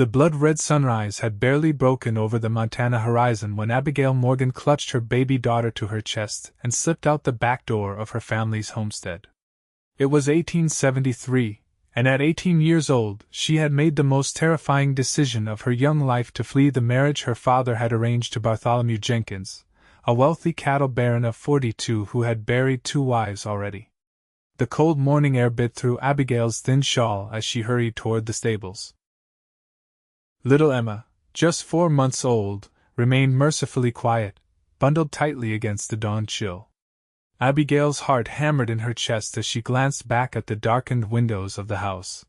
The blood-red sunrise had barely broken over the Montana horizon when Abigail Morgan clutched her baby daughter to her chest and slipped out the back door of her family's homestead. It was 1873, and at 18 years old she had made the most terrifying decision of her young life to flee the marriage her father had arranged to Bartholomew Jenkins, a wealthy cattle baron of 42 who had buried 2 wives already. The cold morning air bit through Abigail's thin shawl as she hurried toward the stables. Little Emma, just 4 months old, remained mercifully quiet, bundled tightly against the dawn chill. Abigail's heart hammered in her chest as she glanced back at the darkened windows of the house.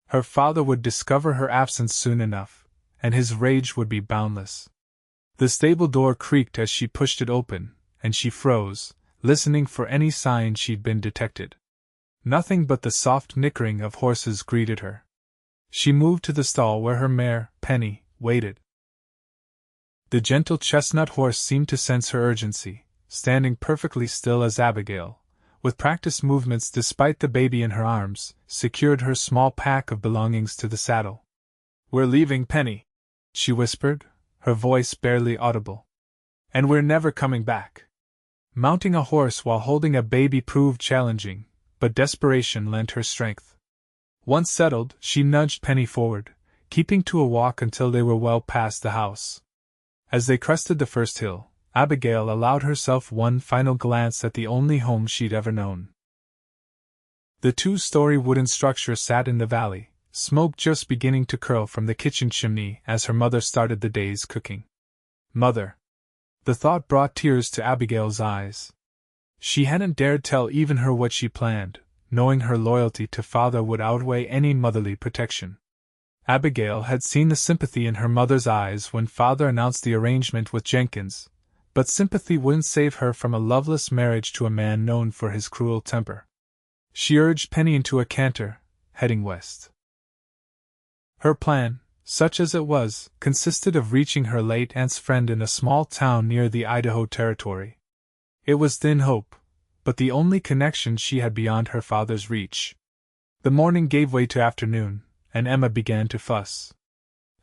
Her father would discover her absence soon enough, and his rage would be boundless. The stable door creaked as she pushed it open, and she froze, listening for any sign she'd been detected. Nothing but the soft nickering of horses greeted her. She moved to the stall where her mare, Penny, waited. The gentle chestnut horse seemed to sense her urgency, standing perfectly still as Abigail, with practiced movements despite the baby in her arms, secured her small pack of belongings to the saddle. "We're leaving, Penny," she whispered, her voice barely audible. "And we're never coming back." Mounting a horse while holding a baby proved challenging, but desperation lent her strength. Once settled, she nudged Penny forward, keeping to a walk until they were well past the house. As they crested the first hill, Abigail allowed herself one final glance at the only home she'd ever known. The 2-story wooden structure sat in the valley, smoke just beginning to curl from the kitchen chimney as her mother started the day's cooking. Mother! The thought brought tears to Abigail's eyes. She hadn't dared tell even her what she planned, knowing her loyalty to father would outweigh any motherly protection. Abigail had seen the sympathy in her mother's eyes when father announced the arrangement with Jenkins, but sympathy wouldn't save her from a loveless marriage to a man known for his cruel temper. She urged Penny into a canter, heading west. Her plan, such as it was, consisted of reaching her late aunt's friend in a small town near the Idaho Territory. It was thin hope, but the only connection she had beyond her father's reach. The morning gave way to afternoon, and Emma began to fuss.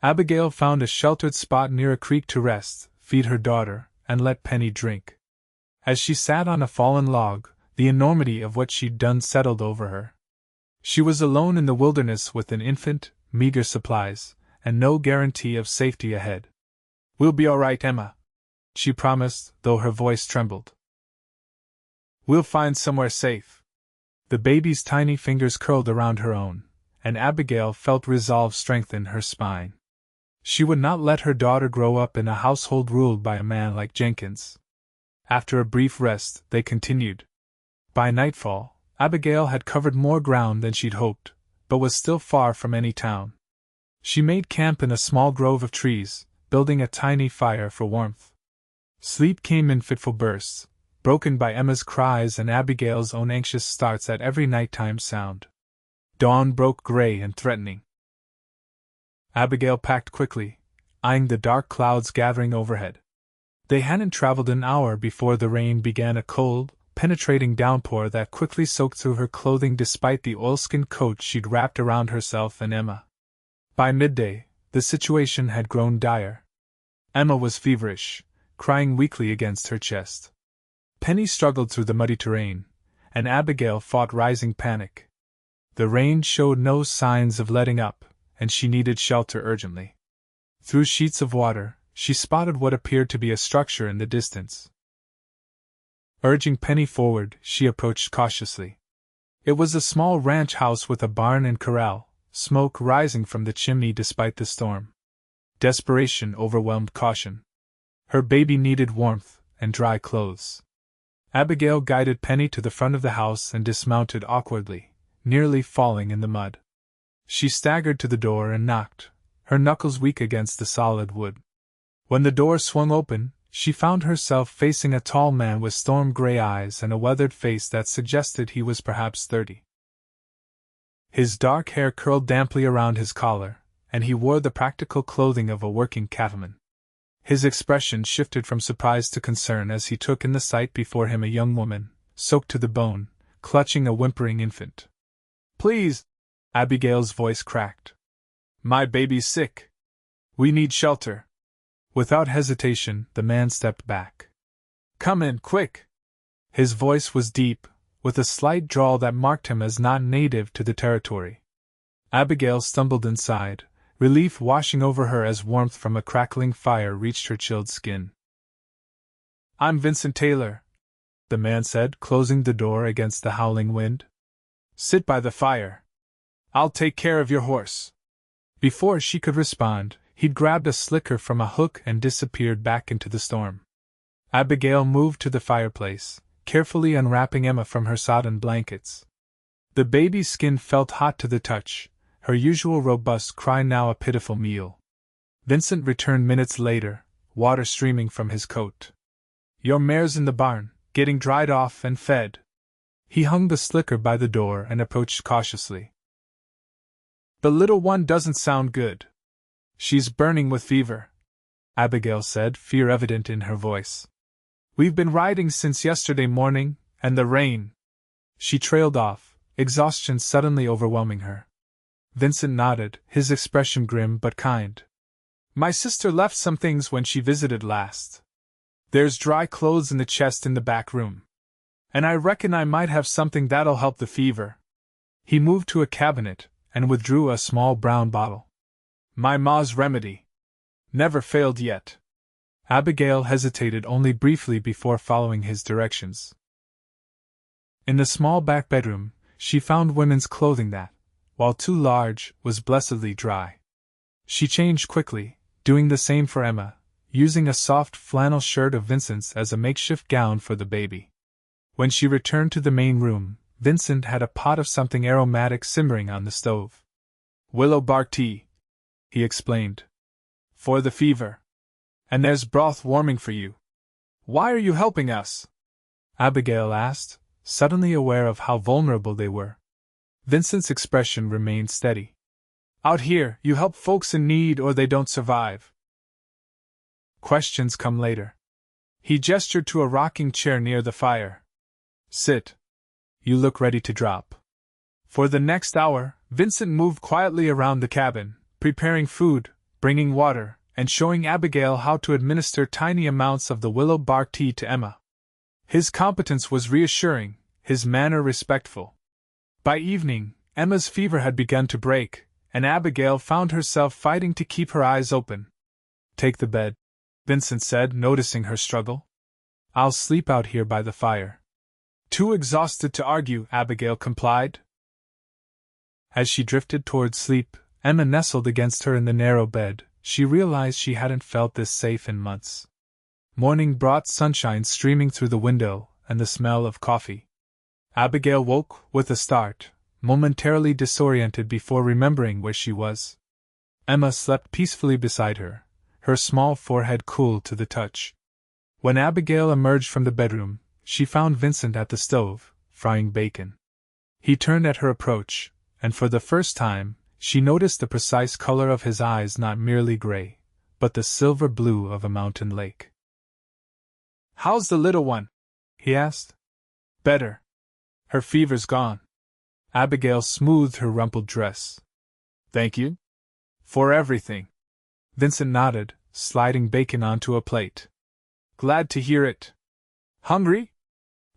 Abigail found a sheltered spot near a creek to rest, feed her daughter, and let Penny drink. As she sat on a fallen log, the enormity of what she'd done settled over her. She was alone in the wilderness with an infant, meager supplies, and no guarantee of safety ahead. "We'll be all right, Emma," she promised, though her voice trembled. "We'll find somewhere safe." The baby's tiny fingers curled around her own, and Abigail felt resolve strengthen her spine. She would not let her daughter grow up in a household ruled by a man like Jenkins. After a brief rest, they continued. By nightfall, Abigail had covered more ground than she'd hoped, but was still far from any town. She made camp in a small grove of trees, building a tiny fire for warmth. Sleep came in fitful bursts, broken by Emma's cries and Abigail's own anxious starts at every nighttime sound. Dawn broke gray and threatening. Abigail packed quickly, eyeing the dark clouds gathering overhead. They hadn't traveled an hour before the rain began, a cold, penetrating downpour that quickly soaked through her clothing despite the oilskin coat she'd wrapped around herself and Emma. By midday, the situation had grown dire. Emma was feverish, crying weakly against her chest. Penny struggled through the muddy terrain, and Abigail fought rising panic. The rain showed no signs of letting up, and she needed shelter urgently. Through sheets of water, she spotted what appeared to be a structure in the distance. Urging Penny forward, she approached cautiously. It was a small ranch house with a barn and corral, smoke rising from the chimney despite the storm. Desperation overwhelmed caution. Her baby needed warmth and dry clothes. Abigail guided Penny to the front of the house and dismounted awkwardly, nearly falling in the mud. She staggered to the door and knocked, her knuckles weak against the solid wood. When the door swung open, she found herself facing a tall man with storm-gray eyes and a weathered face that suggested he was perhaps 30. His dark hair curled damply around his collar, and he wore the practical clothing of a working cattleman. His expression shifted from surprise to concern as he took in the sight before him a young woman, soaked to the bone, clutching a whimpering infant. "Please!" Abigail's voice cracked. My baby's sick. We need shelter. Without hesitation, the man stepped back. Come in, quick! His voice was deep, with a slight drawl that marked him as not native to the territory. Abigail stumbled inside, relief washing over her as warmth from a crackling fire reached her chilled skin. I'm Vincent Taylor, the man said, closing the door against the howling wind. Sit by the fire. I'll take care of your horse. Before she could respond, he'd grabbed a slicker from a hook and disappeared back into the storm. Abigail moved to the fireplace, carefully unwrapping Emma from her sodden blankets. The baby's skin felt hot to the touch, her usual robust cry now a pitiful meal. Vincent returned minutes later, water streaming from his coat. Your mare's in the barn, getting dried off and fed. He hung the slicker by the door and approached cautiously. The little one doesn't sound good. She's burning with fever, Abigail said, fear evident in her voice. We've been riding since yesterday morning, and the rain. She trailed off, exhaustion suddenly overwhelming her. Vincent nodded, his expression grim but kind. My sister left some things when she visited last. There's dry clothes in the chest in the back room. And I reckon I might have something that'll help the fever. He moved to a cabinet and withdrew a small brown bottle. My ma's remedy. Never failed yet. Abigail hesitated only briefly before following his directions. In the small back bedroom, she found women's clothing that, while too large, was blessedly dry. She changed quickly, doing the same for Emma, using a soft flannel shirt of Vincent's as a makeshift gown for the baby. When she returned to the main room, Vincent had a pot of something aromatic simmering on the stove. Willow bark tea, he explained. For the fever. And there's broth warming for you. Why are you helping us? Abigail asked, suddenly aware of how vulnerable they were. Vincent's expression remained steady. Out here, you help folks in need or they don't survive. Questions come later. He gestured to a rocking chair near the fire. Sit. You look ready to drop. For the next hour, Vincent moved quietly around the cabin, preparing food, bringing water, and showing Abigail how to administer tiny amounts of the willow bark tea to Emma. His competence was reassuring, his manner respectful. By evening, Emma's fever had begun to break, and Abigail found herself fighting to keep her eyes open. Take the bed, Vincent said, noticing her struggle. I'll sleep out here by the fire. Too exhausted to argue, Abigail complied. As she drifted toward sleep, Emma nestled against her in the narrow bed. She realized she hadn't felt this safe in months. Morning brought sunshine streaming through the window, and the smell of coffee. Abigail woke with a start, momentarily disoriented before remembering where she was. Emma slept peacefully beside her, her small forehead cool to the touch. When Abigail emerged from the bedroom, she found Vincent at the stove, frying bacon. He turned at her approach, and for the first time, she noticed the precise color of his eyes, not merely gray, but the silver blue of a mountain lake. How's the little one? He asked. Better. Her fever's gone. Abigail smoothed her rumpled dress. Thank you. For everything. Vincent nodded, sliding bacon onto a plate. Glad to hear it. Hungry?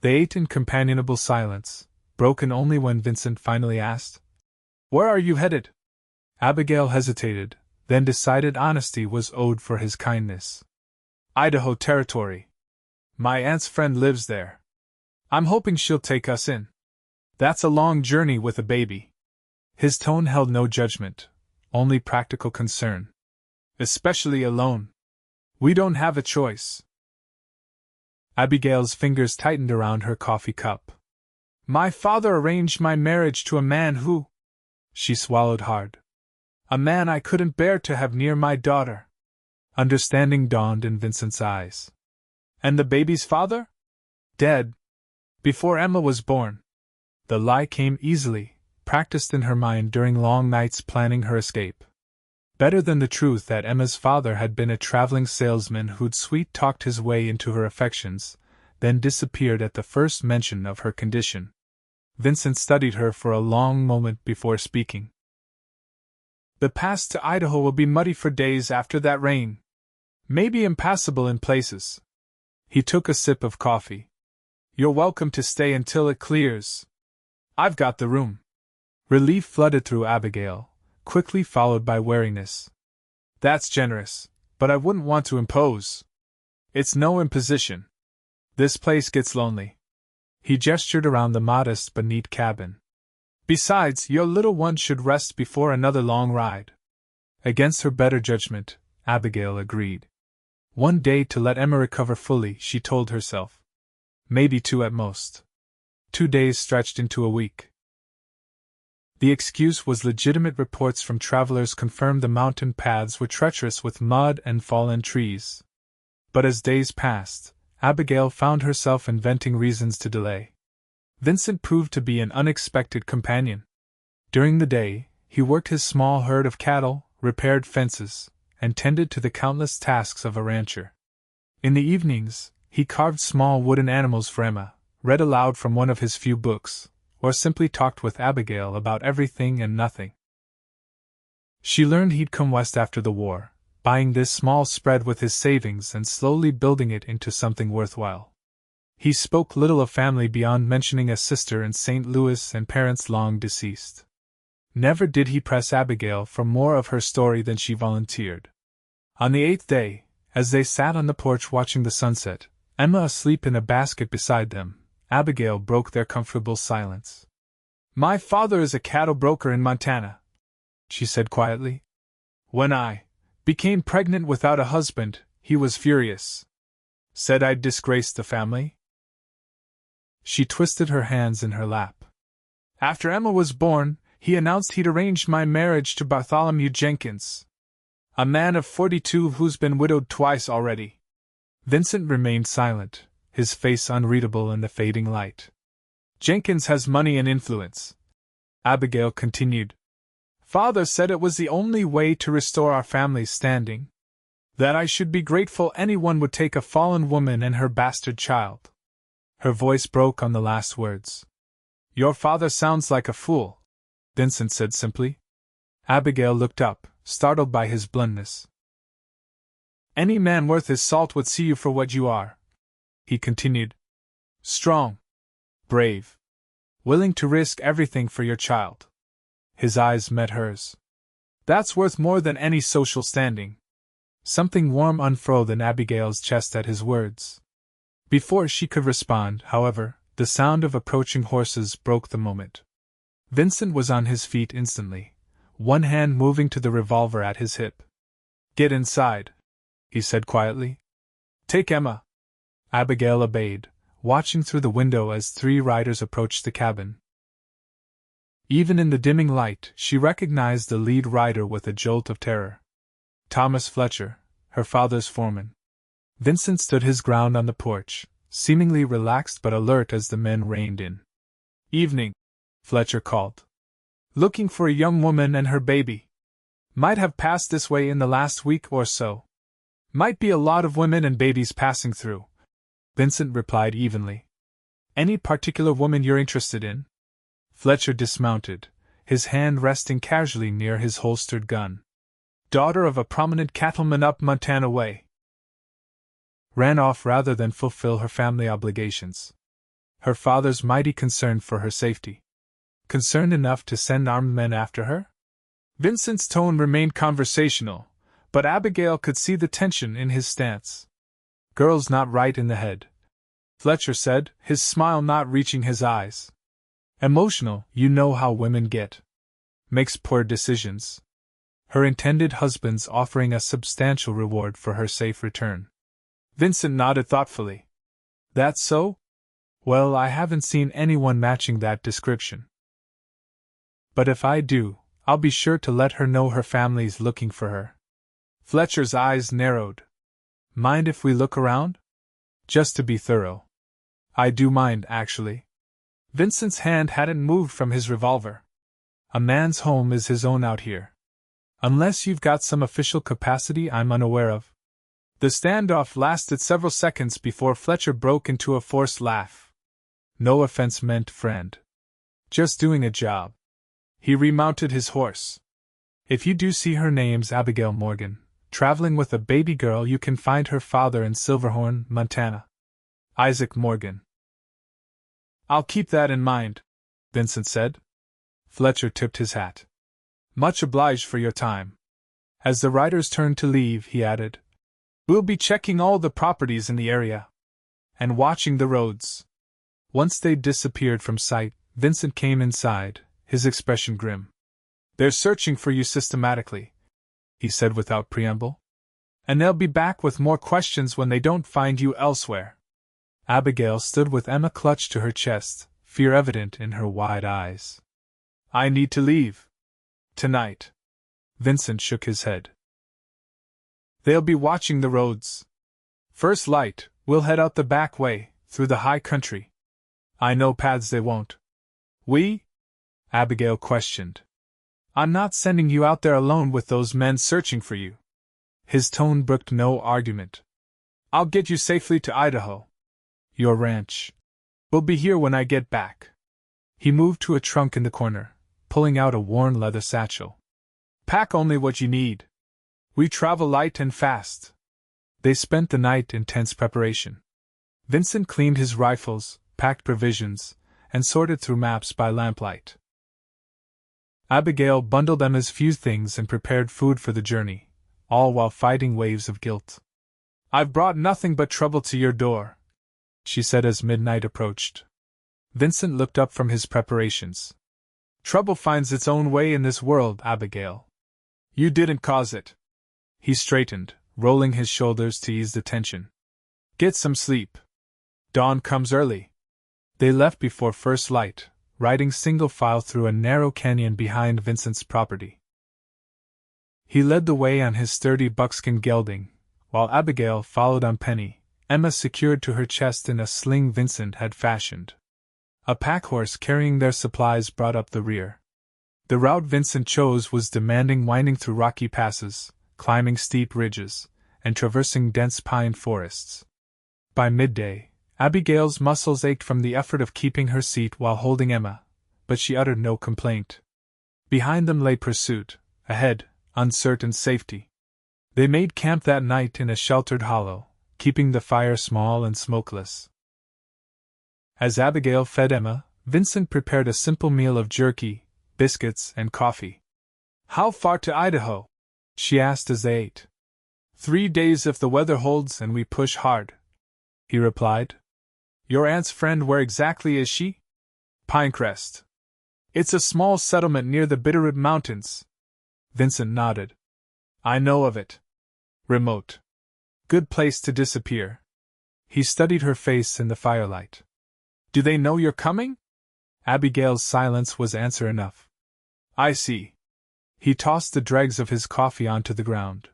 They ate in companionable silence, broken only when Vincent finally asked, Where are you headed? Abigail hesitated, then decided honesty was owed for his kindness. Idaho Territory. My aunt's friend lives there. I'm hoping she'll take us in. That's a long journey with a baby. His tone held no judgment, only practical concern. Especially alone. We don't have a choice. Abigail's fingers tightened around her coffee cup. My father arranged my marriage to a man who... She swallowed hard. A man I couldn't bear to have near my daughter. Understanding dawned in Vincent's eyes. And the baby's father? Dead. Before Emma was born. The lie came easily, practiced in her mind during long nights planning her escape. Better than the truth that Emma's father had been a traveling salesman who'd sweet-talked his way into her affections, then disappeared at the first mention of her condition. Vincent studied her for a long moment before speaking. The pass to Idaho will be muddy for days after that rain. Maybe impassable in places. He took a sip of coffee. You're welcome to stay until it clears. I've got the room. Relief flooded through Abigail, quickly followed by wariness. That's generous, but I wouldn't want to impose. It's no imposition. This place gets lonely. He gestured around the modest but neat cabin. Besides, your little one should rest before another long ride. Against her better judgment, Abigail agreed. One day to let Emma recover fully, she told herself. Maybe 2 at most. 2 days stretched into a week. The excuse was legitimate. Reports from travelers confirmed the mountain paths were treacherous with mud and fallen trees. But as days passed, Abigail found herself inventing reasons to delay. Vincent proved to be an unexpected companion. During the day, he worked his small herd of cattle, repaired fences, and tended to the countless tasks of a rancher. In the evenings, he carved small wooden animals for Emma, read aloud from one of his few books, or simply talked with Abigail about everything and nothing. She learned he'd come west after the war, buying this small spread with his savings and slowly building it into something worthwhile. He spoke little of family beyond mentioning a sister in St. Louis and parents long deceased. Never did he press Abigail for more of her story than she volunteered. On the 8th day, as they sat on the porch watching the sunset, Emma asleep in a basket beside them, Abigail broke their comfortable silence. My father is a cattle broker in Montana, she said quietly. When I became pregnant without a husband, he was furious. Said I'd disgraced the family. She twisted her hands in her lap. After Emma was born, he announced he'd arranged my marriage to Bartholomew Jenkins, a man of 42 who's been widowed twice already. Vincent remained silent, his face unreadable in the fading light. Jenkins has money and influence, Abigail continued. Father said it was the only way to restore our family's standing. That I should be grateful anyone would take a fallen woman and her bastard child. Her voice broke on the last words. Your father sounds like a fool, Vincent said simply. Abigail looked up, startled by his bluntness. Any man worth his salt would see you for what you are, he continued. Strong, brave, willing to risk everything for your child. His eyes met hers. That's worth more than any social standing. Something warm unfurled in Abigail's chest at his words. Before she could respond, however, the sound of approaching horses broke the moment. Vincent was on his feet instantly, one hand moving to the revolver at his hip. Get inside, he said quietly. Take Emma. Abigail obeyed, watching through the window as 3 riders approached the cabin. Even in the dimming light, she recognized the lead rider with a jolt of terror. Thomas Fletcher, her father's foreman. Vincent stood his ground on the porch, seemingly relaxed but alert as the men reined in. Evening, Fletcher called. Looking for a young woman and her baby. Might have passed this way in the last week or so. Might be a lot of women and babies passing through, Vincent replied evenly. Any particular woman you're interested in? Fletcher dismounted, his hand resting casually near his holstered gun. Daughter of a prominent cattleman up Montana way. Ran off rather than fulfill her family obligations. Her father's mighty concern for her safety. Concerned enough to send armed men after her? Vincent's tone remained conversational, but Abigail could see the tension in his stance. Girl's not right in the head, Fletcher said, his smile not reaching his eyes. Emotional, you know how women get. Makes poor decisions. Her intended husband's offering a substantial reward for her safe return. Vincent nodded thoughtfully. That's so? Well, I haven't seen anyone matching that description. But if I do, I'll be sure to let her know her family's looking for her. Fletcher's eyes narrowed. Mind if we look around? Just to be thorough. I do mind, actually. Vincent's hand hadn't moved from his revolver. A man's home is his own out here. Unless you've got some official capacity I'm unaware of. The standoff lasted several seconds before Fletcher broke into a forced laugh. No offense meant, friend. Just doing a job. He remounted his horse. If you do see her, name's Abigail Morgan, traveling with a baby girl, you can find her father in Silverhorn, Montana. Isaac Morgan. I'll keep that in mind, Vincent said. Fletcher tipped his hat. Much obliged for your time. As the riders turned to leave, he added, We'll be checking all the properties in the area. And watching the roads. Once they disappeared from sight, Vincent came inside, his expression grim. They're searching for you systematically, he said without preamble. And they'll be back with more questions when they don't find you elsewhere. Abigail stood with Emma clutched to her chest, fear evident in her wide eyes. I need to leave. Tonight. Vincent shook his head. They'll be watching the roads. First light, we'll head out the back way, through the high country. I know paths they won't. We? Abigail questioned. I'm not sending you out there alone with those men searching for you. His tone brooked no argument. I'll get you safely to Idaho. Your ranch. We'll be here when I get back. He moved to a trunk in the corner, pulling out a worn leather satchel. Pack only what you need. We travel light and fast. They spent the night in tense preparation. Vincent cleaned his rifles, packed provisions, and sorted through maps by lamplight. Abigail bundled Emma's few things and prepared food for the journey, all while fighting waves of guilt. I've brought nothing but trouble to your door, she said as midnight approached. Vincent looked up from his preparations. Trouble finds its own way in this world, Abigail. You didn't cause it. He straightened, rolling his shoulders to ease the tension. Get some sleep. Dawn comes early. They left before first light, riding single file through a narrow canyon behind Vincent's property. He led the way on his sturdy buckskin gelding, while Abigail followed on Penny, Emma secured to her chest in a sling Vincent had fashioned. A packhorse carrying their supplies brought up the rear. The route Vincent chose was demanding, winding through rocky passes, climbing steep ridges, and traversing dense pine forests. By midday, Abigail's muscles ached from the effort of keeping her seat while holding Emma, but she uttered no complaint. Behind them lay pursuit, ahead, uncertain safety. They made camp that night in a sheltered hollow, keeping the fire small and smokeless. As Abigail fed Emma, Vincent prepared a simple meal of jerky, biscuits, and coffee. How far to Idaho? She asked as they ate. 3 days if the weather holds and we push hard, he replied. Your aunt's friend, where exactly is she? Pinecrest. It's a small settlement near the Bitterroot Mountains. Vincent nodded. I know of it. Remote. Good place to disappear. He studied her face in the firelight. Do they know you're coming? Abigail's silence was answer enough. I see. He tossed the dregs of his coffee onto the ground.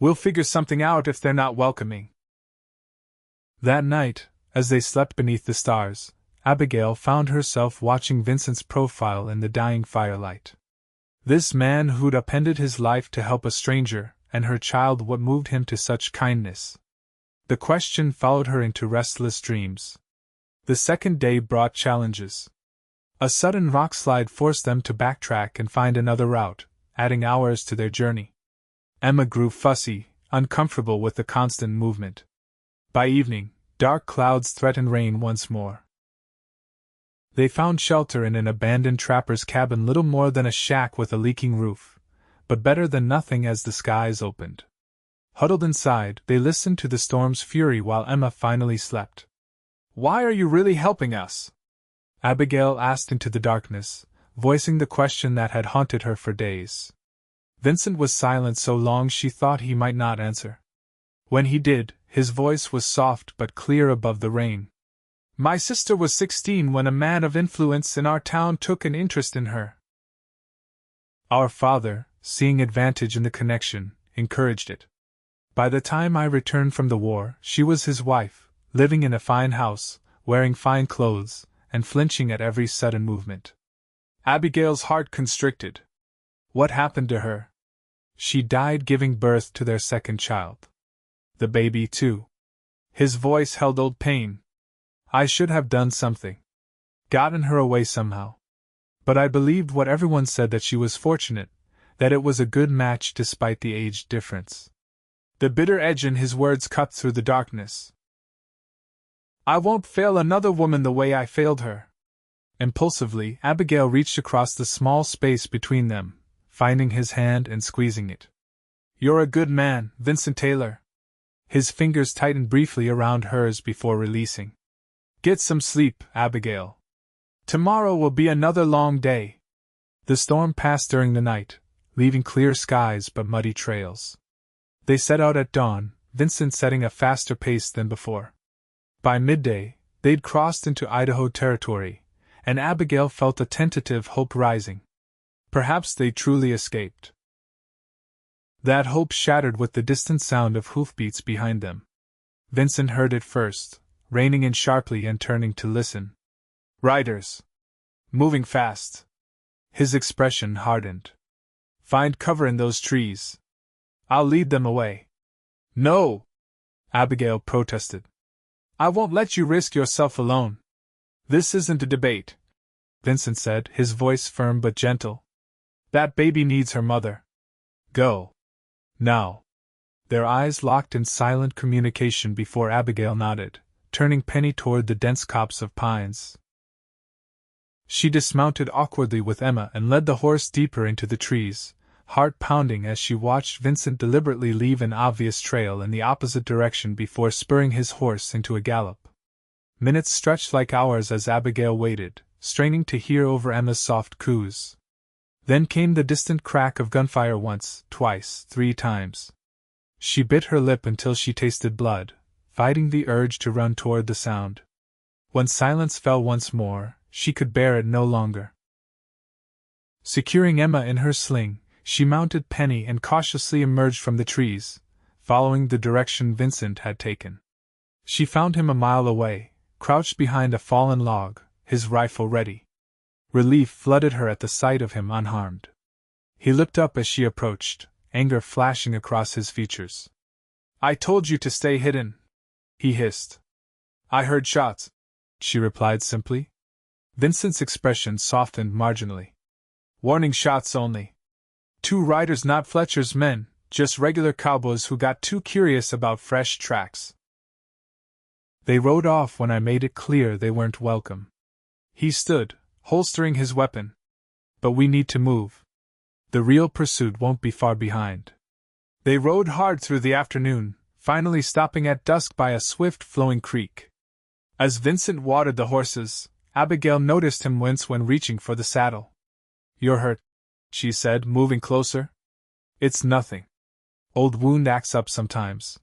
We'll figure something out if they're not welcoming. That night, as they slept beneath the stars, Abigail found herself watching Vincent's profile in the dying firelight. This man who'd upended his life to help a stranger, and her child, what moved him to such kindness? The question followed her into restless dreams. The second day brought challenges. A sudden rockslide forced them to backtrack and find another route, adding hours to their journey. Emma grew fussy, uncomfortable with the constant movement. By evening, dark clouds threatened rain once more. They found shelter in an abandoned trapper's cabin, little more than a shack with a leaking roof, but better than nothing as the skies opened. Huddled inside, they listened to the storm's fury while Emma finally slept. Why are you really helping us? Abigail asked into the darkness, voicing the question that had haunted her for days. Vincent was silent so long she thought he might not answer. When he did, his voice was soft but clear above the rain. My sister was 16 when a man of influence in our town took an interest in her. Our father, seeing advantage in the connection, encouraged it. By the time I returned from the war, she was his wife, living in a fine house, wearing fine clothes, and flinching at every sudden movement. Abigail's heart constricted. What happened to her? She died giving birth to their second child. The baby, too. His voice held old pain. I should have done something. Gotten her away somehow. But I believed what everyone said, that she was fortunate, that it was a good match despite the age difference. The bitter edge in his words cut through the darkness. I won't fail another woman the way I failed her. Impulsively, Abigail reached across the small space between them, finding his hand and squeezing it. You're a good man, Vincent Taylor. His fingers tightened briefly around hers before releasing. Get some sleep, Abigail. Tomorrow will be another long day. The storm passed during the night, leaving clear skies but muddy trails. They set out at dawn, Vincent setting a faster pace than before. By midday, they'd crossed into Idaho territory, and Abigail felt a tentative hope rising. Perhaps they truly escaped. That hope shattered with the distant sound of hoofbeats behind them. Vincent heard it first, reining in sharply and turning to listen. Riders! Moving fast! His expression hardened. Find cover in those trees. I'll lead them away. No! Abigail protested. I won't let you risk yourself alone. This isn't a debate, Vincent said, his voice firm but gentle. That baby needs her mother. Go. Now. Their eyes locked in silent communication before Abigail nodded, turning Penny toward the dense copse of pines. She dismounted awkwardly with Emma and led the horse deeper into the trees, heart pounding as she watched Vincent deliberately leave an obvious trail in the opposite direction before spurring his horse into a gallop. Minutes stretched like hours as Abigail waited, straining to hear over Emma's soft coos. Then came the distant crack of gunfire once, twice, 3 times. She bit her lip until she tasted blood, fighting the urge to run toward the sound. When silence fell once more, she could bear it no longer. Securing Emma in her sling, she mounted Penny and cautiously emerged from the trees, following the direction Vincent had taken. She found him a mile away, crouched behind a fallen log, his rifle ready. Relief flooded her at the sight of him unharmed. He looked up as she approached, anger flashing across his features. I told you to stay hidden, he hissed. I heard shots, she replied simply. Vincent's expression softened marginally. Warning shots only. 2 riders, not Fletcher's men, just regular cowboys who got too curious about fresh tracks. They rode off when I made it clear they weren't welcome. He stood, holstering his weapon. But we need to move. The real pursuit won't be far behind. They rode hard through the afternoon, finally stopping at dusk by a swift-flowing creek. As Vincent watered the horses, Abigail noticed him wince when reaching for the saddle. You're hurt, she said, moving closer. It's nothing. Old wound acts up sometimes.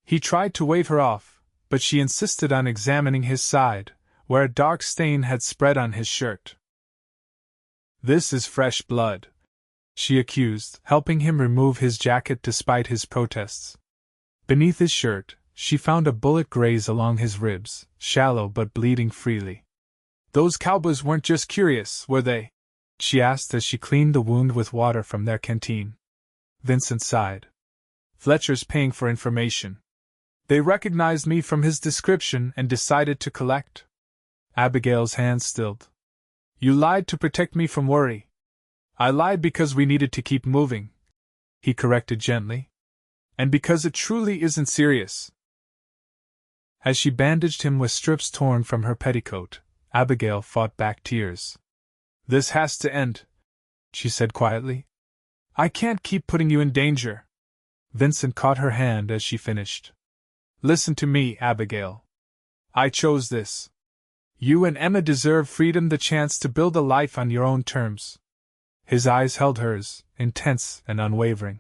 He tried to wave her off, but she insisted on examining his side, where a dark stain had spread on his shirt. This is fresh blood, she accused, helping him remove his jacket despite his protests. Beneath his shirt, she found a bullet graze along his ribs, shallow but bleeding freely. Those cowboys weren't just curious, were they? She asked as she cleaned the wound with water from their canteen. Vincent sighed. Fletcher's paying for information. They recognized me from his description and decided to collect. Abigail's hands stilled. You lied to protect me from worry. I lied because we needed to keep moving, he corrected gently. And because it truly isn't serious. As she bandaged him with strips torn from her petticoat, Abigail fought back tears. This has to end, she said quietly. I can't keep putting you in danger. Vincent caught her hand as she finished. Listen to me, Abigail. I chose this. You and Emma deserve freedom, the chance to build a life on your own terms. His eyes held hers, intense and unwavering.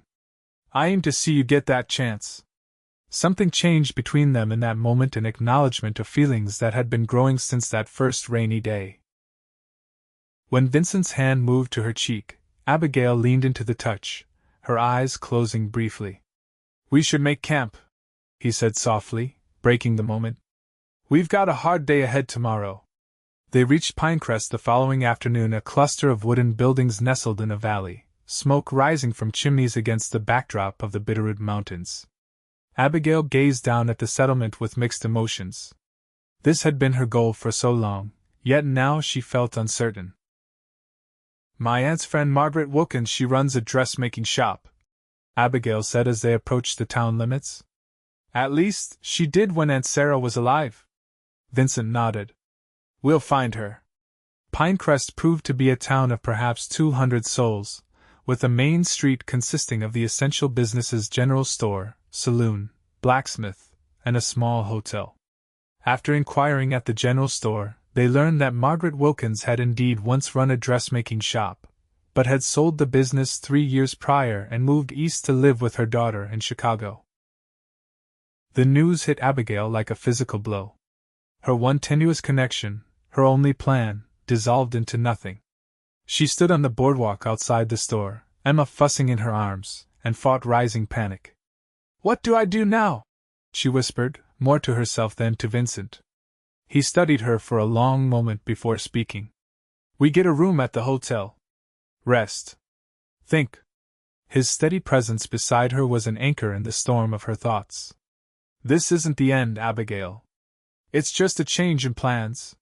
I aim to see you get that chance. Something changed between them in that moment, in acknowledgement of feelings that had been growing since that first rainy day. When Vincent's hand moved to her cheek, Abigail leaned into the touch, her eyes closing briefly. We should make camp, he said softly, breaking the moment. We've got a hard day ahead tomorrow. They reached Pinecrest the following afternoon, a cluster of wooden buildings nestled in a valley, smoke rising from chimneys against the backdrop of the Bitterroot Mountains. Abigail gazed down at the settlement with mixed emotions. This had been her goal for so long, yet now she felt uncertain. My aunt's friend Margaret Wilkins, she runs a dressmaking shop, Abigail said as they approached the town limits. At least, she did when Aunt Sarah was alive. Vincent nodded. We'll find her. Pinecrest proved to be a town of perhaps 200 souls, with a main street consisting of the essential businesses general store, saloon, blacksmith, and a small hotel. After inquiring at the general store, they learned that Margaret Wilkins had indeed once run a dressmaking shop, but had sold the business 3 years prior and moved east to live with her daughter in Chicago. The news hit Abigail like a physical blow. Her one tenuous connection, her only plan, dissolved into nothing. She stood on the boardwalk outside the store, Emma fussing in her arms, and fought rising panic. "What do I do now?" she whispered, more to herself than to Vincent. He studied her for a long moment before speaking. "We get a room at the hotel. Rest. Think." His steady presence beside her was an anchor in the storm of her thoughts. "This isn't the end, Abigail. It's just a change in plans."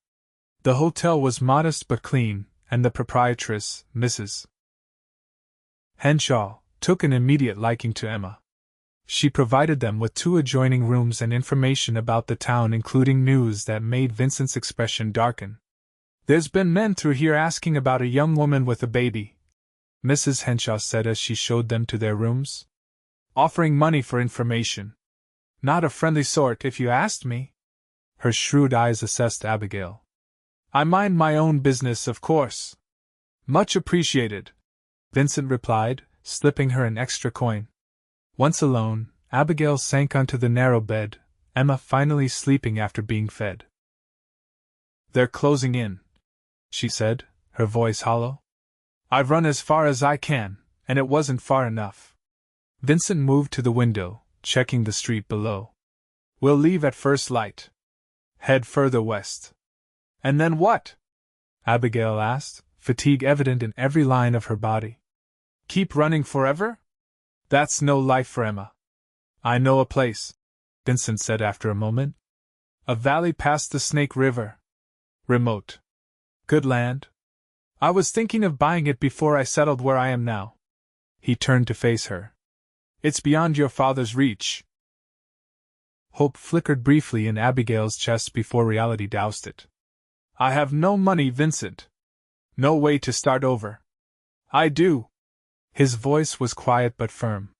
The hotel was modest but clean, and the proprietress, Mrs. Henshaw, took an immediate liking to Emma. She provided them with 2 adjoining rooms and information about the town, including news that made Vincent's expression darken. "There's been men through here asking about a young woman with a baby," Mrs. Henshaw said as she showed them to their rooms. "Offering money for information. Not a friendly sort, if you asked me." Her shrewd eyes assessed Abigail. "I mind my own business, of course." "Much appreciated," Vincent replied, slipping her an extra coin. Once alone, Abigail sank onto the narrow bed, Emma finally sleeping after being fed. "They're closing in," she said, her voice hollow. "I've run as far as I can, and it wasn't far enough." Vincent moved to the window, checking the street below. "We'll leave at first light. Head further west." "And then what?" Abigail asked, fatigue evident in every line of her body. "Keep running forever? That's no life for Emma." "I know a place," Vincent said after a moment. "A valley past the Snake River. Remote. Good land. I was thinking of buying it before I settled where I am now." He turned to face her. "It's beyond your father's reach." Hope flickered briefly in Abigail's chest before reality doused it. "I have no money, Vincent. No way to start over." "I do." His voice was quiet but firm.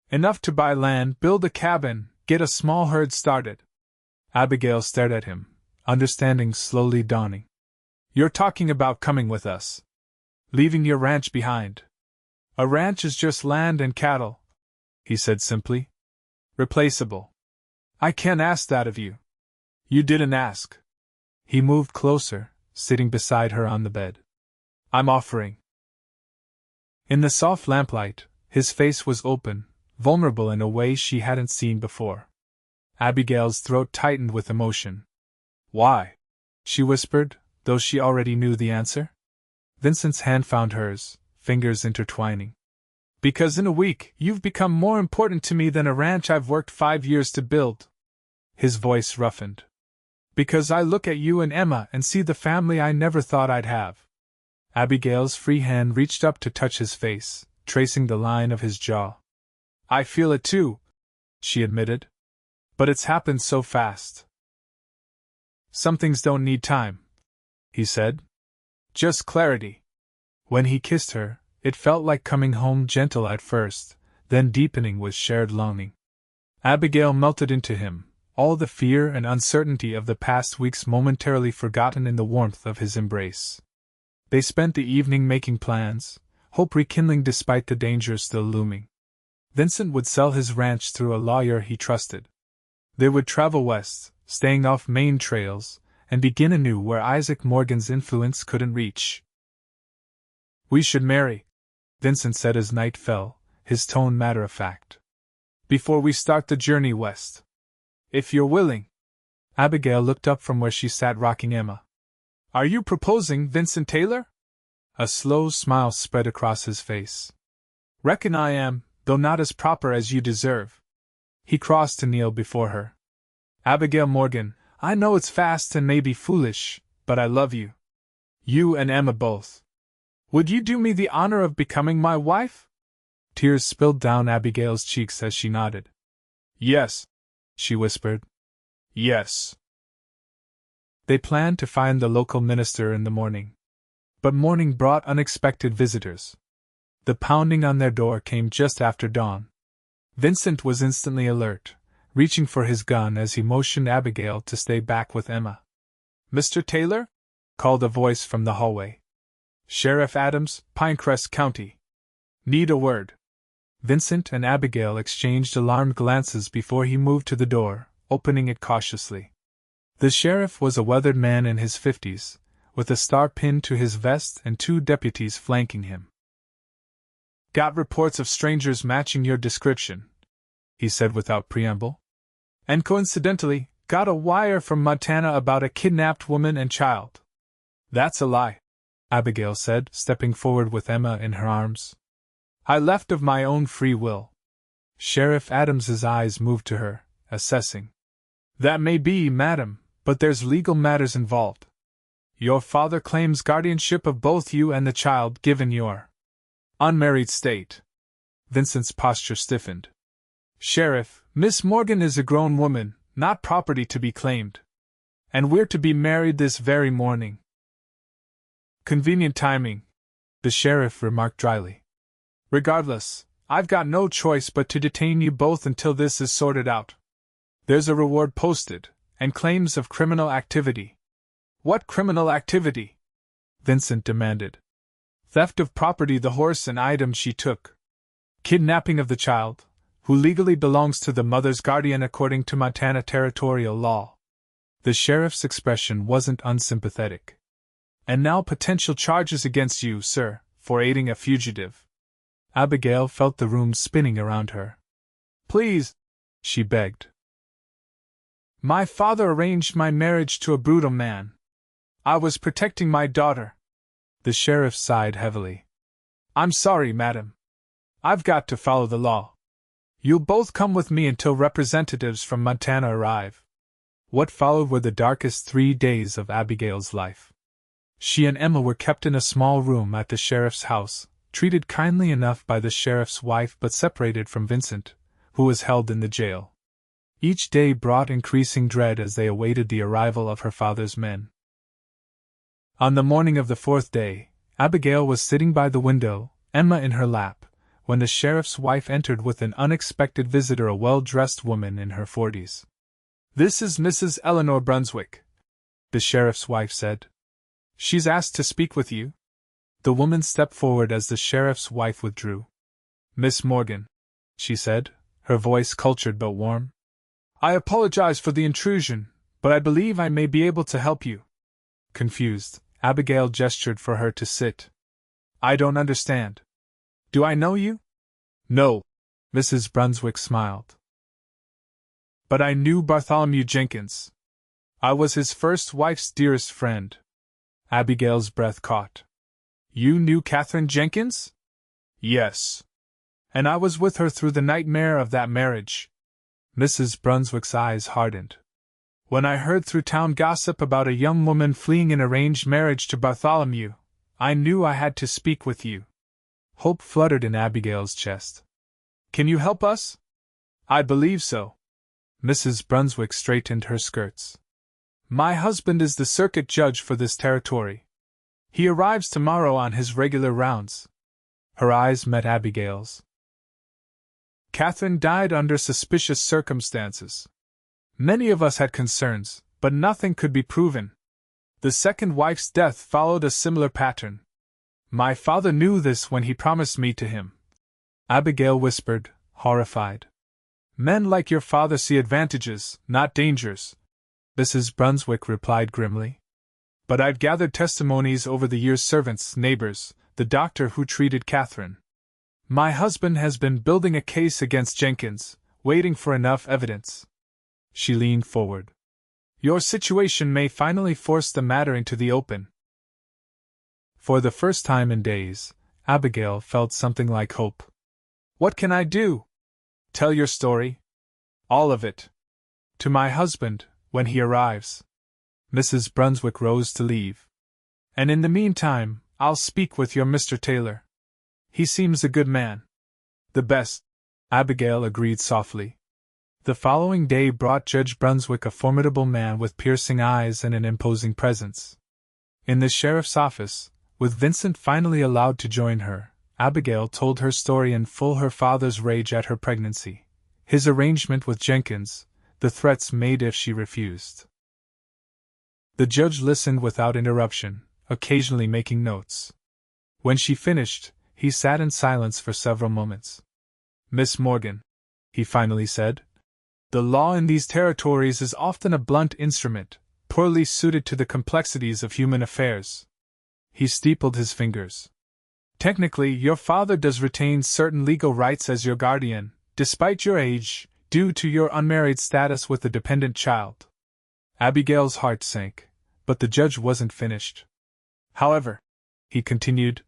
"Enough to buy land, build a cabin, get a small herd started." Abigail stared at him, understanding slowly dawning. "You're talking about coming with us. Leaving your ranch behind." "A ranch is just land and cattle," he said simply. "Replaceable. I can't ask that of you." "You didn't ask." He moved closer, sitting beside her on the bed. "I'm offering." In the soft lamplight, his face was open, vulnerable in a way she hadn't seen before. Abigail's throat tightened with emotion. "Why?" she whispered, though she already knew the answer. Vincent's hand found hers, fingers intertwining. "Because in a week you've become more important to me than a ranch I've worked 5 years to build." His voice roughened. "Because I look at you and Emma and see the family I never thought I'd have." Abigail's free hand reached up to touch his face, tracing the line of his jaw. "I feel it too," she admitted. "But it's happened so fast." "Some things don't need time," he said. "Just clarity." When he kissed her, it felt like coming home, gentle at first, then deepening with shared longing. Abigail melted into him, all the fear and uncertainty of the past weeks momentarily forgotten in the warmth of his embrace. They spent the evening making plans, hope rekindling despite the dangers still looming. Vincent would sell his ranch through a lawyer he trusted. They would travel west, staying off main trails, and begin anew where Isaac Morgan's influence couldn't reach. "We should marry," Vincent said as night fell, his tone matter-of-fact. "Before we start the journey west. If you're willing." Abigail looked up from where she sat rocking Emma. "Are you proposing, Vincent Taylor?" A slow smile spread across his face. "Reckon I am, though not as proper as you deserve." He crossed to kneel before her. "Abigail Morgan, I know it's fast and maybe foolish, but I love you. You and Emma both." Would you do me the honor of becoming my wife? Tears spilled down Abigail's cheeks as she nodded. Yes, she whispered. Yes. They planned to find the local minister in the morning. But morning brought unexpected visitors. The pounding on their door came just after dawn. Vincent was instantly alert, reaching for his gun as he motioned Abigail to stay back with Emma. Mr. Taylor? Called a voice from the hallway. Sheriff Adams, Pinecrest County. Need a word. Vincent and Abigail exchanged alarmed glances before he moved to the door, opening it cautiously. The sheriff was a weathered man in his 50s, with a star pinned to his vest and 2 deputies flanking him. Got reports of strangers matching your description, he said without preamble. And coincidentally, got a wire from Montana about a kidnapped woman and child. That's a lie, Abigail said, stepping forward with Emma in her arms. I left of my own free will. Sheriff Adams's eyes moved to her, assessing. That may be, madam, but there's legal matters involved. Your father claims guardianship of both you and the child given your unmarried state. Vincent's posture stiffened. Sheriff, Miss Morgan is a grown woman, not property to be claimed. And we're to be married this very morning. Convenient timing, the sheriff remarked dryly. Regardless, I've got no choice but to detain you both until this is sorted out. There's a reward posted, and claims of criminal activity. What criminal activity? Vincent demanded. Theft of property, the horse and items she took. Kidnapping of the child, who legally belongs to the mother's guardian according to Montana territorial law. The sheriff's expression wasn't unsympathetic. And now potential charges against you, sir, for aiding a fugitive. Abigail felt the room spinning around her. Please, she begged. My father arranged my marriage to a brutal man. I was protecting my daughter. The sheriff sighed heavily. I'm sorry, madam. I've got to follow the law. You'll both come with me until representatives from Montana arrive. What followed were the darkest 3 days of Abigail's life. She and Emma were kept in a small room at the sheriff's house, treated kindly enough by the sheriff's wife but separated from Vincent, who was held in the jail. Each day brought increasing dread as they awaited the arrival of her father's men. On the morning of the 4th day, Abigail was sitting by the window, Emma in her lap, when the sheriff's wife entered with an unexpected visitor, a well-dressed woman in her 40s. This is Mrs. Eleanor Brunswick, the sheriff's wife said. She's asked to speak with you. The woman stepped forward as the sheriff's wife withdrew. Miss Morgan, she said, her voice cultured but warm. I apologize for the intrusion, but I believe I may be able to help you. Confused, Abigail gestured for her to sit. I don't understand. Do I know you? No, Mrs. Brunswick smiled. But I knew Bartholomew Jenkins. I was his first wife's dearest friend. Abigail's breath caught. You knew Catherine Jenkins? Yes. And I was with her through the nightmare of that marriage. Mrs. Brunswick's eyes hardened. When I heard through town gossip about a young woman fleeing an arranged marriage to Bartholomew, I knew I had to speak with you. Hope fluttered in Abigail's chest. Can you help us? I believe so. Mrs. Brunswick straightened her skirts. My husband is the circuit judge for this territory. He arrives tomorrow on his regular rounds. Her eyes met Abigail's. Catherine died under suspicious circumstances. Many of us had concerns, but nothing could be proven. The second wife's death followed a similar pattern. My father knew this when he promised me to him. Abigail whispered, horrified. Men like your father see advantages, not dangers, Mrs. Brunswick replied grimly. But I've gathered testimonies over the years, servants, neighbors, the doctor who treated Catherine. My husband has been building a case against Jenkins, waiting for enough evidence. She leaned forward. Your situation may finally force the matter into the open. For the first time in days, Abigail felt something like hope. What can I do? Tell your story. All of it. To my husband, when he arrives. Mrs. Brunswick rose to leave. And in the meantime, I'll speak with your Mr. Taylor. He seems a good man. The best, Abigail agreed softly. The following day brought Judge Brunswick a formidable man with piercing eyes and an imposing presence. In the sheriff's office, with Vincent finally allowed to join her, Abigail told her story in full: her father's rage at her pregnancy, his arrangement with Jenkins, the threats made if she refused. The judge listened without interruption, occasionally making notes. When she finished, he sat in silence for several moments. Miss Morgan, he finally said, the law in these territories is often a blunt instrument, poorly suited to the complexities of human affairs. He steepled his fingers. Technically, your father does retain certain legal rights as your guardian, despite your age, due to your unmarried status with a dependent child. Abigail's heart sank, but the judge wasn't finished. However, he continued,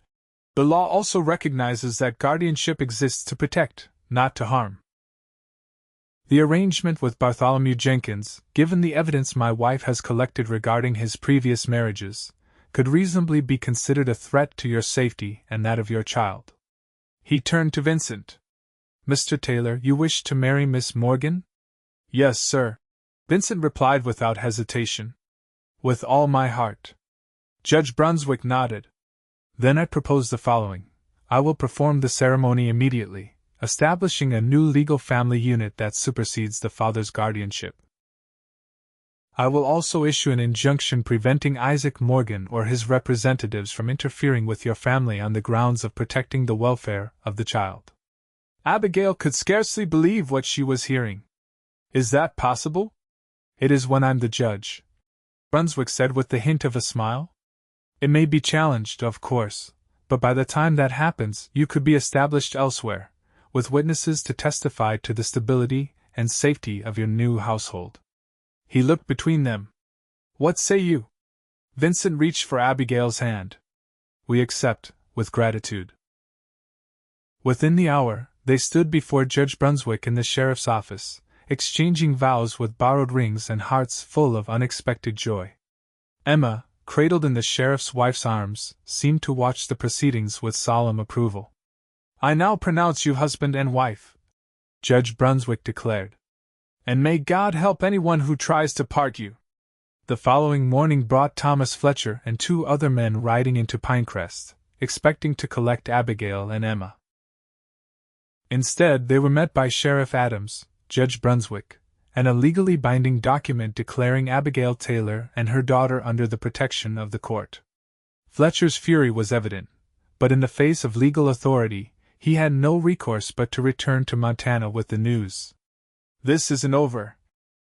the law also recognizes that guardianship exists to protect, not to harm. The arrangement with Bartholomew Jenkins, given the evidence my wife has collected regarding his previous marriages, could reasonably be considered a threat to your safety and that of your child. He turned to Vincent. Mr. Taylor, you wish to marry Miss Morgan? Yes, sir, Vincent replied without hesitation. With all my heart. Judge Brunswick nodded. Then I propose the following. I will perform the ceremony immediately, establishing a new legal family unit that supersedes the father's guardianship. I will also issue an injunction preventing Isaac Morgan or his representatives from interfering with your family on the grounds of protecting the welfare of the child. Abigail could scarcely believe what she was hearing. Is that possible? It is when I'm the judge, Brunswick said with the hint of a smile. It may be challenged, of course, but by the time that happens, you could be established elsewhere, with witnesses to testify to the stability and safety of your new household. He looked between them. What say you? Vincent reached for Abigail's hand. We accept, with gratitude. Within the hour, they stood before Judge Brunswick in the sheriff's office, exchanging vows with borrowed rings and hearts full of unexpected joy. Emma, cradled in the sheriff's wife's arms, seemed to watch the proceedings with solemn approval. I now pronounce you husband and wife, Judge Brunswick declared. And may God help anyone who tries to part you. The following morning brought Thomas Fletcher and 2 other men riding into Pinecrest, expecting to collect Abigail and Emma. Instead, they were met by Sheriff Adams, Judge Brunswick, and a legally binding document declaring Abigail Taylor and her daughter under the protection of the court. Fletcher's fury was evident, but in the face of legal authority, he had no recourse but to return to Montana with the news. This isn't over,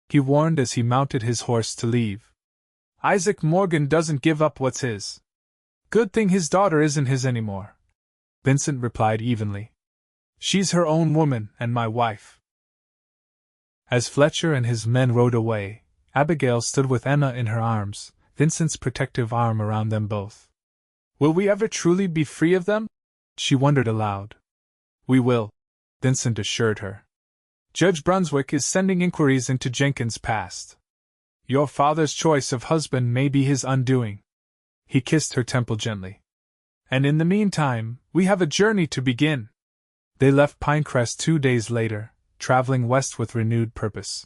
he warned as he mounted his horse to leave. Isaac Morgan doesn't give up what's his. Good thing his daughter isn't his anymore, Vincent replied evenly. She's her own woman and my wife. As Fletcher and his men rode away, Abigail stood with Emma in her arms, Vincent's protective arm around them both. Will we ever truly be free of them? She wondered aloud. We will, Vincent assured her. Judge Brunswick is sending inquiries into Jenkins' past. Your father's choice of husband may be his undoing. He kissed her temple gently. And in the meantime, we have a journey to begin. They left Pinecrest 2 days later, traveling west with renewed purpose.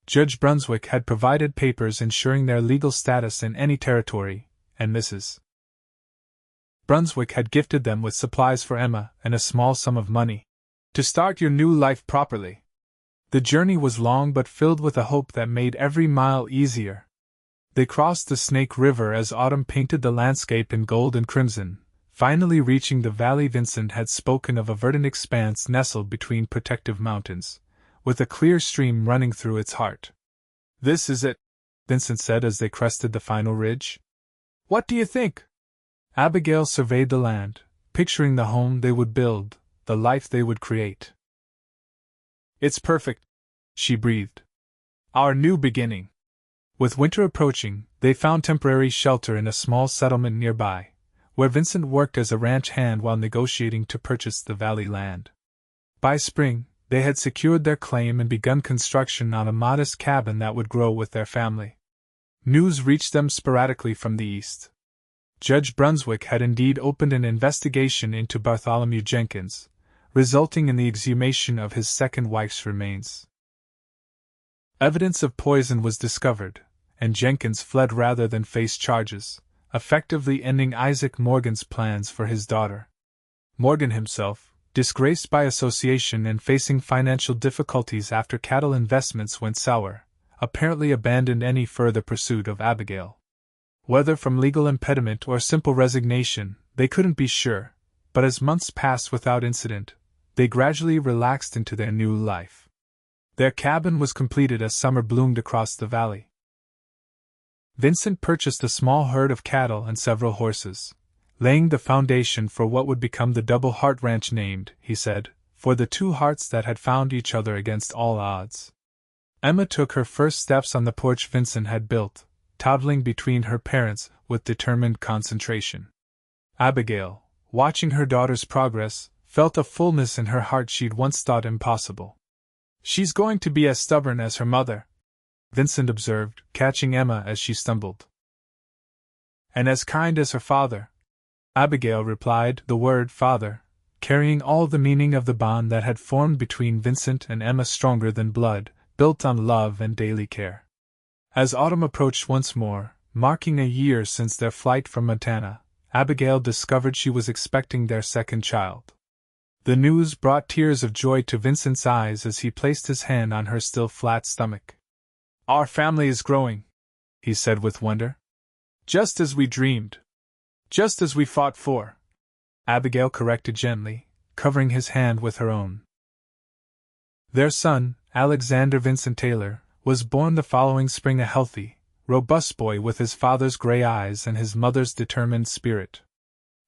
Judge Brunswick had provided papers ensuring their legal status in any territory, and Mrs. Brunswick had gifted them with supplies for Emma and a small sum of money to start your new life properly. The journey was long but filled with a hope that made every mile easier. They crossed the Snake River as autumn painted the landscape in gold and crimson, finally reaching the valley Vincent had spoken of, a verdant expanse nestled between protective mountains, with a clear stream running through its heart. This is it, Vincent said as they crested the final ridge. What do you think? Abigail surveyed the land, picturing the home they would build, the life they would create. It's perfect, she breathed. Our new beginning. With winter approaching, they found temporary shelter in a small settlement nearby, where Vincent worked as a ranch hand while negotiating to purchase the valley land. By spring, they had secured their claim and begun construction on a modest cabin that would grow with their family. News reached them sporadically from the east. Judge Brunswick had indeed opened an investigation into Bartholomew Jenkins, resulting in the exhumation of his second wife's remains. Evidence of poison was discovered, and Jenkins fled rather than face charges, effectively ending Isaac Morgan's plans for his daughter. Morgan himself, disgraced by association and facing financial difficulties after cattle investments went sour, apparently abandoned any further pursuit of Abigail. Whether from legal impediment or simple resignation, they couldn't be sure, but as months passed without incident, they gradually relaxed into their new life. Their cabin was completed as summer bloomed across the valley. Vincent purchased a small herd of cattle and several horses, laying the foundation for what would become the Double Heart Ranch, named, he said, for the two hearts that had found each other against all odds. Emma took her first steps on the porch Vincent had built, toddling between her parents with determined concentration. Abigail, watching her daughter's progress, felt a fullness in her heart she'd once thought impossible. "She's going to be as stubborn as her mother," Vincent observed, catching Emma as she stumbled. "And as kind as her father," Abigail replied, the word father carrying all the meaning of the bond that had formed between Vincent and Emma, stronger than blood, built on love and daily care. As autumn approached once more, marking a year since their flight from Montana, Abigail discovered she was expecting their second child. The news brought tears of joy to Vincent's eyes as he placed his hand on her still flat stomach. "Our family is growing," he said with wonder. "Just as we dreamed. Just as we fought for," Abigail corrected gently, covering his hand with her own. Their son, Alexander Vincent Taylor, was born the following spring, a healthy, robust boy with his father's gray eyes and his mother's determined spirit.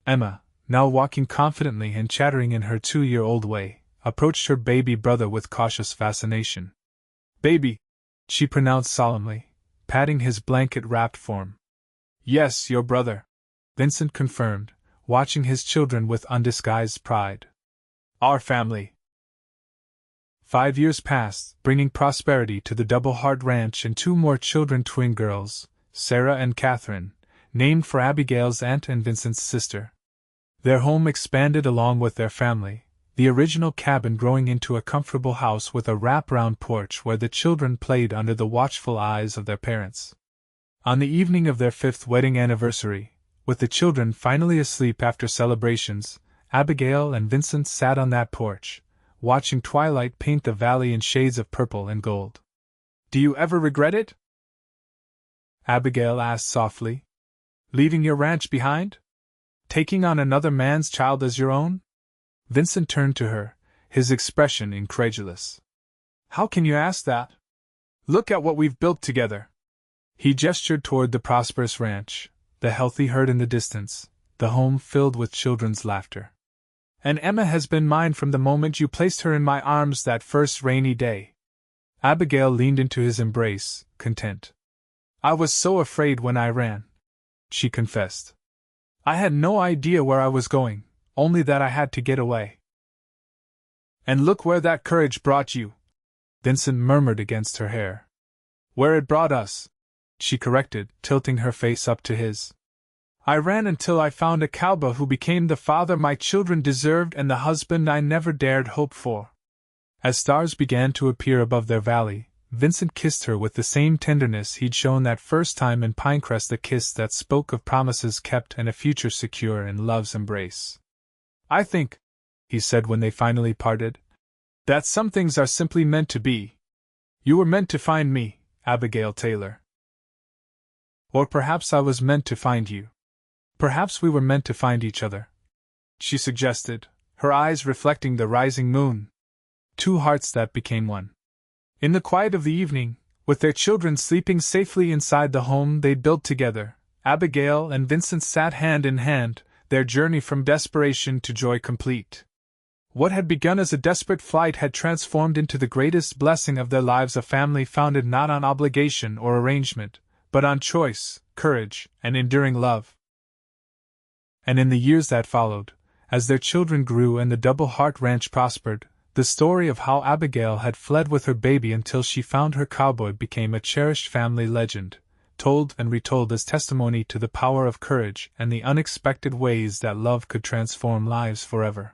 Emma, now walking confidently and chattering in her 2-year-old way, approached her baby brother with cautious fascination. "Baby," she pronounced solemnly, patting his blanket-wrapped form. "Yes, your brother," Vincent confirmed, watching his children with undisguised pride. "Our family." 5 years passed, bringing prosperity to the Double Heart Ranch and 2 more children, twin girls, Sarah and Catherine, named for Abigail's aunt and Vincent's sister. Their home expanded along with their family, the original cabin growing into a comfortable house with a wrap-round porch where the children played under the watchful eyes of their parents. On the evening of their 5th wedding anniversary, with the children finally asleep after celebrations, Abigail and Vincent sat on that porch, watching twilight paint the valley in shades of purple and gold. "Do you ever regret it?" Abigail asked softly. "Leaving your ranch behind? Taking on another man's child as your own?" Vincent turned to her, his expression incredulous. "How can you ask that? Look at what we've built together." He gestured toward the prosperous ranch, the healthy herd in the distance, the home filled with children's laughter. "And Emma has been mine from the moment you placed her in my arms that first rainy day." Abigail leaned into his embrace, content. "I was so afraid when I ran," she confessed. "I had no idea where I was going, only that I had to get away." "And look where that courage brought you," Vincent murmured against her hair. "Where it brought us," she corrected, tilting her face up to his. "I ran until I found a cowboy who became the father my children deserved and the husband I never dared hope for." As stars began to appear above their valley, Vincent kissed her with the same tenderness he'd shown that first time in Pinecrest, a kiss that spoke of promises kept and a future secure in love's embrace. "I think," he said when they finally parted, "that some things are simply meant to be. You were meant to find me, Abigail Taylor. Or perhaps I was meant to find you. Perhaps we were meant to find each other," she suggested, her eyes reflecting the rising moon. 2 hearts that became one. In the quiet of the evening, with their children sleeping safely inside the home they'd built together, Abigail and Vincent sat hand in hand, their journey from desperation to joy complete. What had begun as a desperate flight had transformed into the greatest blessing of their lives, a family founded not on obligation or arrangement, but on choice, courage, and enduring love. And in the years that followed, as their children grew and the Double Heart Ranch prospered, the story of how Abigail had fled with her baby until she found her cowboy became a cherished family legend, told and retold as testimony to the power of courage and the unexpected ways that love could transform lives forever.